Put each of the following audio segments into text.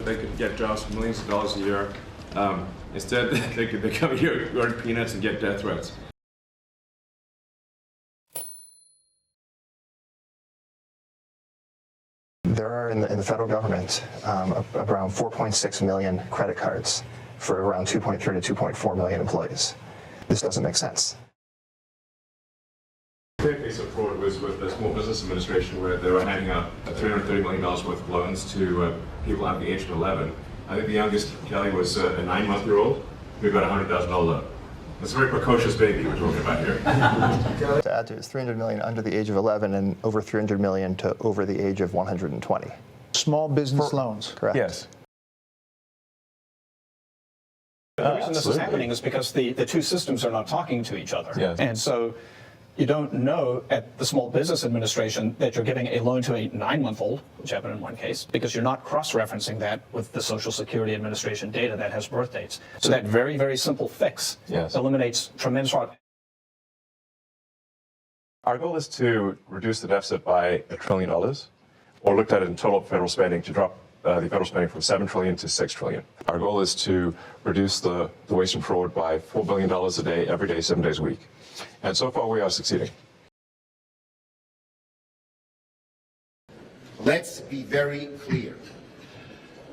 they could get jobs for millions of dollars a year. Instead, they come here, earn peanuts, and get death threats. There are in the federal government around 4.6 million credit cards for around 2.3 to 2.4 million employees. This doesn't make sense. The case of fraud was with the Small Business Administration, where they were handing out $330 million worth of loans to people under the age of 11. I think the youngest, Kelly, was a 9-month-old who got a $100,000 loan. It's a very precocious baby we're talking about here. To add to it, it's 300 million under the age of 11 and over 300 million to over the age of 120. Small business loans. Correct. Yes. The reason this is happening is because the two systems are not talking to each other. Yes. And so you don't know at the Small Business Administration that you're giving a loan to a 9-month-old, which happened in one case, because you're not cross-referencing that with the Social Security Administration data that has birth dates. So that very, very simple fix eliminates tremendous fraud. Our goal is to reduce the deficit by $1 trillion, or looked at it in total federal spending, to drop the federal spending from $7 trillion to $6 trillion. Our goal is to reduce the waste and fraud by $4 billion a day, every day, 7 days a week. And so far, we are succeeding. Let's be very clear.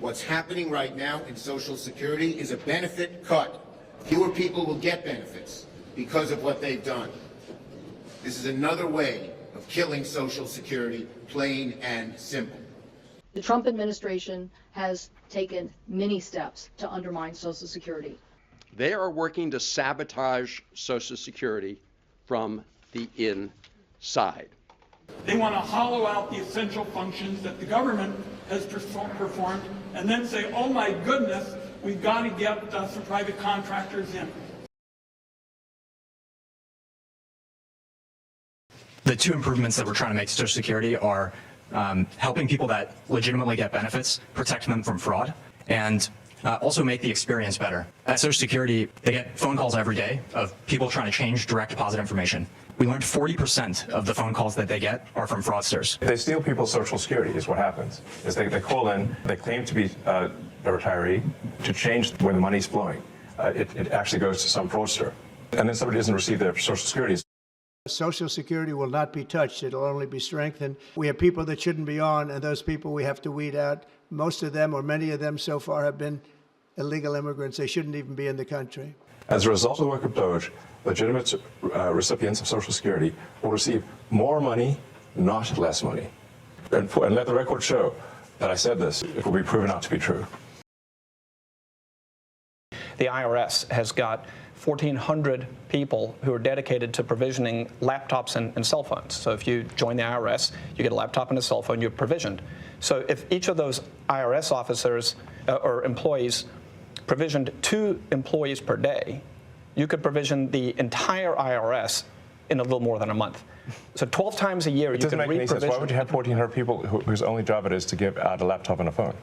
What's happening right now in Social Security is a benefit cut. Fewer people will get benefits because of what they've done. This is another way of killing Social Security, plain and simple. The Trump administration has taken many steps to undermine Social Security. They are working to sabotage Social Security from the inside. They want to hollow out the essential functions that the government has performed and then say, oh my goodness, we've got to get some private contractors in. The two improvements that we're trying to make to Social Security are helping people that legitimately get benefits, protect them from fraud, and also make the experience better. At Social Security, they get phone calls every day of people trying to change direct deposit information. We learned 40% of the phone calls that they get are from fraudsters. They steal people's Social Security is what happens. Is they call in, they claim to be a retiree to change where the money's flowing. It actually goes to some fraudster. And then somebody doesn't receive their Social Security. Social Security will not be touched. It'll only be strengthened. We have people that shouldn't be on, and those people we have to weed out. Most of them, or many of them so far, have been illegal immigrants. They shouldn't even be in the country. As a result of the work of DOGE, legitimate recipients of Social Security will receive more money, not less money. And let the record show that I said this. It will be proven out to be true. The IRS has got 1,400 people who are dedicated to provisioning laptops and cell phones. So if you join the IRS, you get a laptop and a cell phone, you're provisioned. So if each of those IRS officers or employees provisioned 2 employees per day, you could provision the entire IRS in a little more than a month. So 12 times a year, you can re-provision. It doesn't make any sense. Why would you have 1,400 people whose only job it is to give out a laptop and a phone?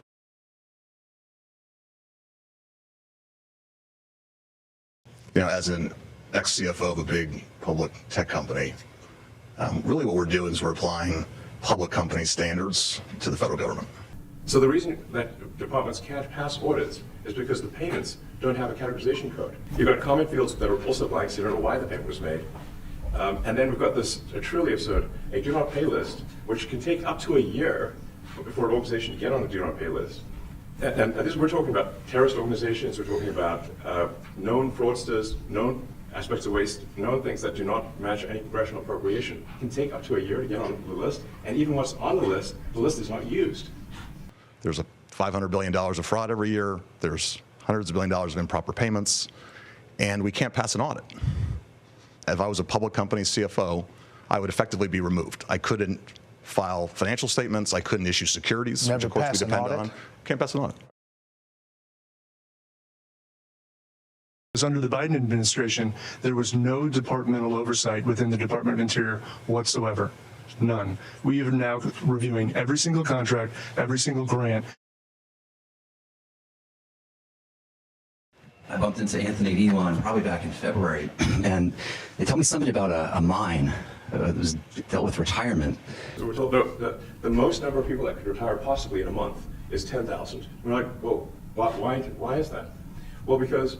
You know, as an ex-CFO of a big public tech company, really what we're doing is we're applying public company standards to the federal government. So the reason that departments can't pass audits is because the payments don't have a categorization code. You've got comment fields that are also blank, so you don't know why the payment was made. And then we've got this truly absurd, a do not pay list, which can take up to a year before an organization get on the do not pay list. And this, we're talking about terrorist organizations, we're talking about known fraudsters, known aspects of waste, known things that do not match any congressional appropriation. It can take up to a year to get on the list, and even once on the list is not used. There's a $500 billion of fraud every year. There's hundreds of $billions of improper payments, and we can't pass an audit. If I was a public company CFO, I would effectively be removed. I couldn't file financial statements. I couldn't issue securities, which of course we depend on. Can't pass an audit. Under the Biden administration, there was no departmental oversight within the Department of Interior whatsoever. None. We are now reviewing every single contract, every single grant. I bumped into Anthony and Elon probably back in February, and they told me something about a mine that was dealt with retirement. So we're told the most number of people that could retire possibly in a month is 10,000. We're like, well, why is that? Well, because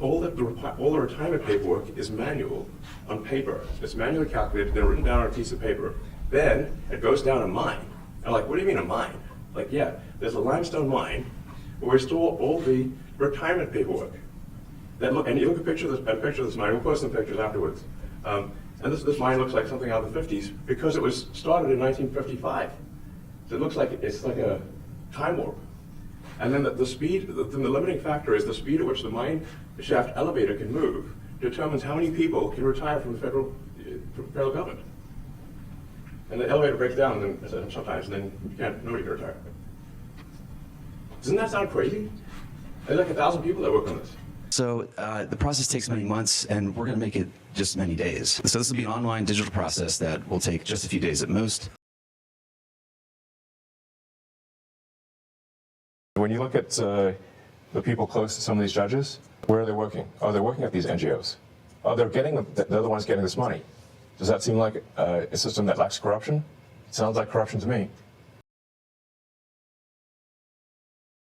all the retirement paperwork is manual on paper. It's manually calculated, then written down on a piece of paper. Then it goes down a mine. I'm like, what do you mean a mine? Like, yeah, there's a limestone mine where we store all the retirement paperwork. And you look at a picture of this mine. We'll post some pictures afterwards. And this mine looks like something out of the 50s because it was started in 1955. So it looks like it's like a time warp. And then the speed, the limiting factor is the speed at which the mine shaft elevator can move determines how many people can retire from the federal government. And the elevator breaks down and sometimes, and then nobody can retire. Doesn't that sound crazy? There's like 1,000 people that work on this. So the process takes many months, and we're going to make it just many days. So this will be an online digital process that will take just a few days at most. When you look at the people close to some of these judges, where are they working? Oh, they're working at these NGOs. Oh, they're the ones getting this money. Does that seem like a system that lacks corruption? It sounds like corruption to me.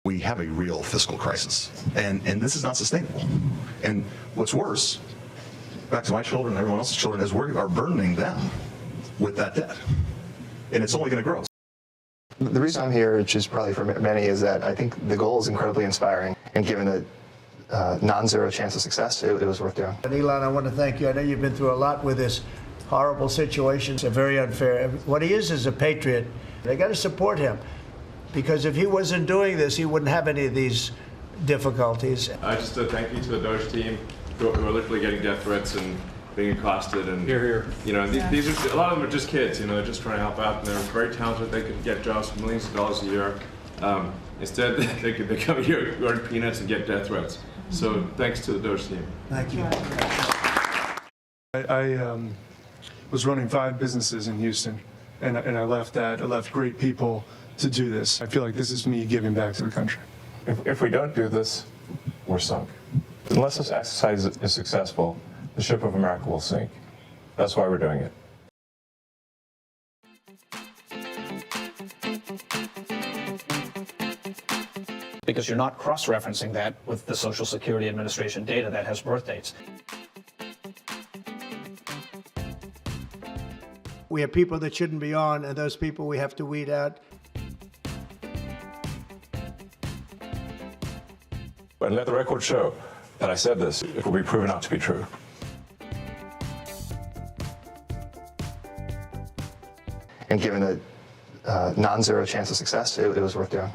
We have a real fiscal crisis, and this is not sustainable. And what's worse, back to my children and everyone else's children, is we are burdening them with that debt, and it's only going to grow. The reason I'm here, which is probably for many, is that I think the goal is incredibly inspiring, and given the non-zero chance of success, it was worth doing. And Elon, I want to thank you. I know you've been through a lot with this horrible situation. It's very unfair. What he is a patriot. They got to support him, because if he wasn't doing this, he wouldn't have any of these difficulties. Just a thank you to the DOGE team who are literally getting death threats and being accosted, and you know, these are, a lot of them are just kids, you know, they're just trying to help out, and they're very talented. They could get jobs for millions of dollars a year. Instead, they come here, earn peanuts, and get death threats. So thanks to the DOGE team. Thank you. I was running 5 businesses in Houston, and I left that. I left great people to do this. I feel like this is me giving back to the country. If we don't do this, we're sunk. Unless this exercise is successful, the ship of America will sink. That's why we're doing it. Because you're not cross-referencing that with the Social Security Administration data that has birth dates. We have people that shouldn't be on, and those people we have to weed out. And let the record show that I said this. It will be proven out to be true. And given the non-zero chance of success, it was worth doing.